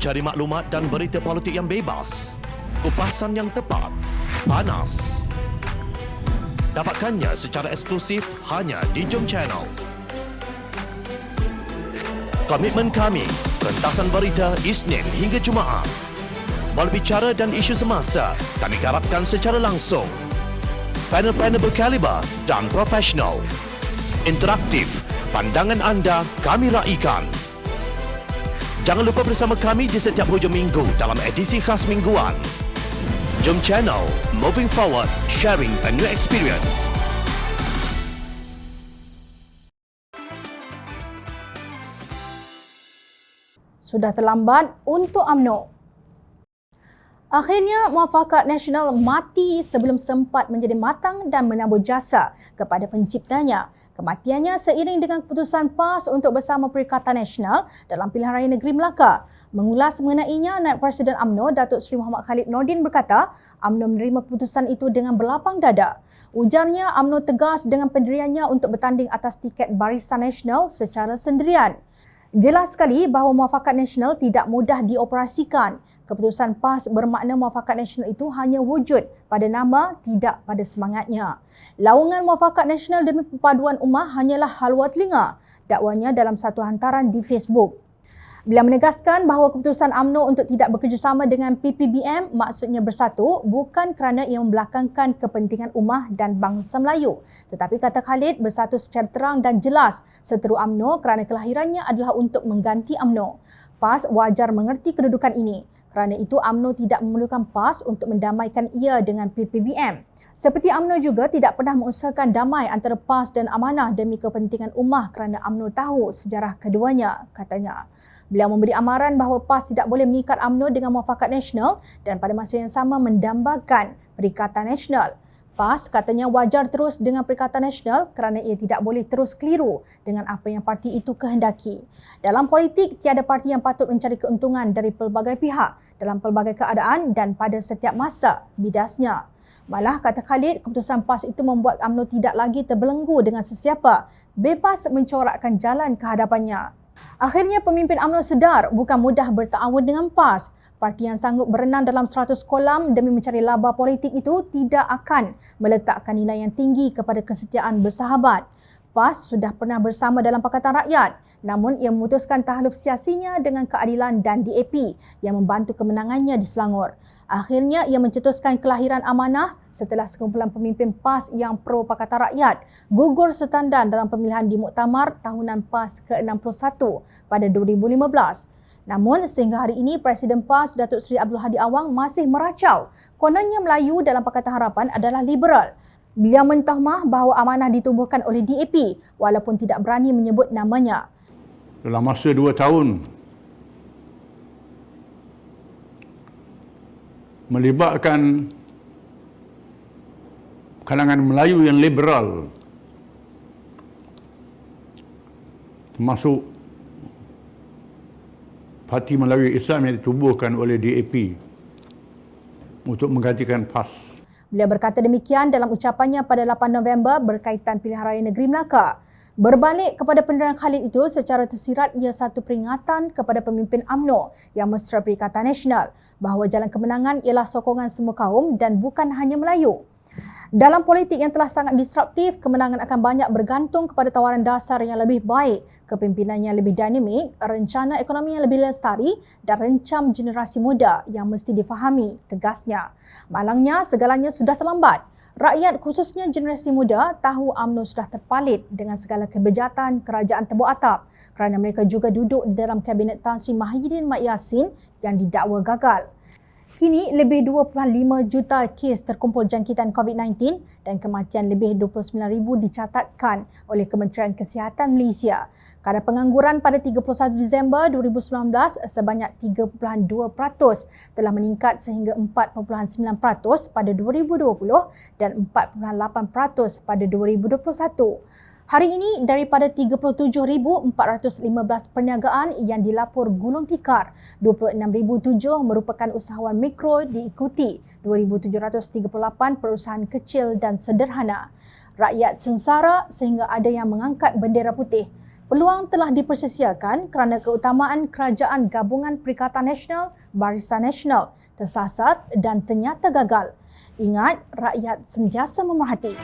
Cari maklumat dan berita politik yang bebas, kupasan yang tepat, panas. Dapatkannya secara eksklusif hanya di Jom Channel. Komitmen kami, pentasan berita Isnin hingga Jumaat. Berbicara dan isu semasa, kami garapkan secara langsung. Panel-panel berkaliber dan profesional. Interaktif, pandangan anda kami raikan. Jangan lupa bersama kami di setiap hujung minggu dalam edisi khas mingguan. Jom Channel, moving forward, sharing a new experience. Sudah terlambat untuk UMNO. Akhirnya, muafakat nasional mati sebelum sempat menjadi matang dan menambah jasa kepada penciptanya. Kematiannya seiring dengan keputusan PAS untuk bersama Perikatan Nasional dalam pilihan raya negeri Melaka. Mengulas mengenainya, Naib Presiden UMNO, Datuk Seri Muhammad Khalid Nordin berkata, UMNO menerima keputusan itu dengan berlapang dada. Ujarnya, UMNO tegas dengan pendiriannya untuk bertanding atas tiket Barisan Nasional secara sendirian. Jelas sekali bahawa muafakat nasional tidak mudah dioperasikan. Keputusan PAS bermakna muafakat nasional itu hanya wujud pada nama, tidak pada semangatnya. Laungan muafakat nasional demi perpaduan ummah hanyalah halwa telinga, dakwanya dalam satu hantaran di Facebook. Beliau menegaskan bahawa keputusan UMNO untuk tidak bekerjasama dengan PPBM maksudnya bersatu bukan kerana ia membelakangkan kepentingan ummah dan bangsa Melayu. Tetapi kata Khalid, bersatu secara terang dan jelas seteru UMNO kerana kelahirannya adalah untuk mengganti UMNO. PAS wajar mengerti kedudukan ini. Kerana itu UMNO tidak memerlukan PAS untuk mendamaikan ia dengan PPBM. Seperti UMNO juga tidak pernah mengusahakan damai antara PAS dan Amanah demi kepentingan ummah kerana UMNO tahu sejarah keduanya, katanya. Beliau memberi amaran bahawa PAS tidak boleh mengikat UMNO dengan muafakat nasional dan pada masa yang sama mendambakan Perikatan Nasional. PAS katanya wajar terus dengan Perikatan Nasional kerana ia tidak boleh terus keliru dengan apa yang parti itu kehendaki. Dalam politik, tiada parti yang patut mencari keuntungan dari pelbagai pihak dalam pelbagai keadaan dan pada setiap masa, bidasnya. Malah, kata Khalid, keputusan PAS itu membuat UMNO tidak lagi terbelenggu dengan sesiapa, bebas mencorakkan jalan ke hadapannya. Akhirnya, pemimpin UMNO sedar bukan mudah bertawun dengan PAS. Parti yang sanggup berenang dalam 100 kolam demi mencari laba politik itu tidak akan meletakkan nilai yang tinggi kepada kesetiaan bersahabat. PAS sudah pernah bersama dalam Pakatan Rakyat, namun ia memutuskan tahluf siasinya dengan Keadilan dan DAP yang membantu kemenangannya di Selangor. Akhirnya ia mencetuskan kelahiran Amanah setelah sekumpulan pemimpin PAS yang pro Pakatan Rakyat gugur setandan dalam pemilihan di Muktamar tahunan PAS ke-61 pada 2015. Namun sehingga hari ini Presiden PAS Datuk Seri Abdul Hadi Awang masih meracau. Kononnya Melayu dalam Pakatan Harapan adalah liberal. Beliau mentahmah bahawa Amanah ditubuhkan oleh DAP walaupun tidak berani menyebut namanya. Dalam masa 2 tahun melibatkan kalangan Melayu yang liberal, termasuk Parti Melayu Islam yang ditubuhkan oleh DAP untuk menggantikan PAS. Beliau berkata demikian dalam ucapannya pada 8 November berkaitan pilihan raya negeri Melaka. Berbalik kepada pendirian Khalid itu, secara tersirat ia satu peringatan kepada pemimpin UMNO yang mesra Perikatan Nasional bahawa jalan kemenangan ialah sokongan semua kaum dan bukan hanya Melayu. Dalam politik yang telah sangat disruptif, kemenangan akan banyak bergantung kepada tawaran dasar yang lebih baik, kepimpinan yang lebih dinamik, rencana ekonomi yang lebih lestari dan rencam generasi muda yang mesti difahami, tegasnya. Malangnya, segalanya sudah terlambat. Rakyat khususnya generasi muda tahu UMNO sudah terpalit dengan segala kebejatan kerajaan tebuk atap kerana mereka juga duduk di dalam kabinet Tan Sri Mahyidin Mat Yassin yang didakwa gagal. Kini lebih 2.5 juta kes terkumpul jangkitan COVID-19 dan kematian lebih 29,000 dicatatkan oleh Kementerian Kesihatan Malaysia. Kadar pengangguran pada 31 Disember 2019 sebanyak 3.2% telah meningkat sehingga 4.9% pada 2020 dan 4.8% pada 2021. Hari ini, daripada 37,415 perniagaan yang dilapor gulung tikar, 26,007 merupakan usahawan mikro diikuti 2,738 perusahaan kecil dan sederhana. Rakyat sengsara sehingga ada yang mengangkat bendera putih. Peluang telah dipersiasiakan kerana keutamaan Kerajaan Gabungan Perikatan Nasional Barisan Nasional tersasar dan ternyata gagal. Ingat, rakyat sentiasa memerhati.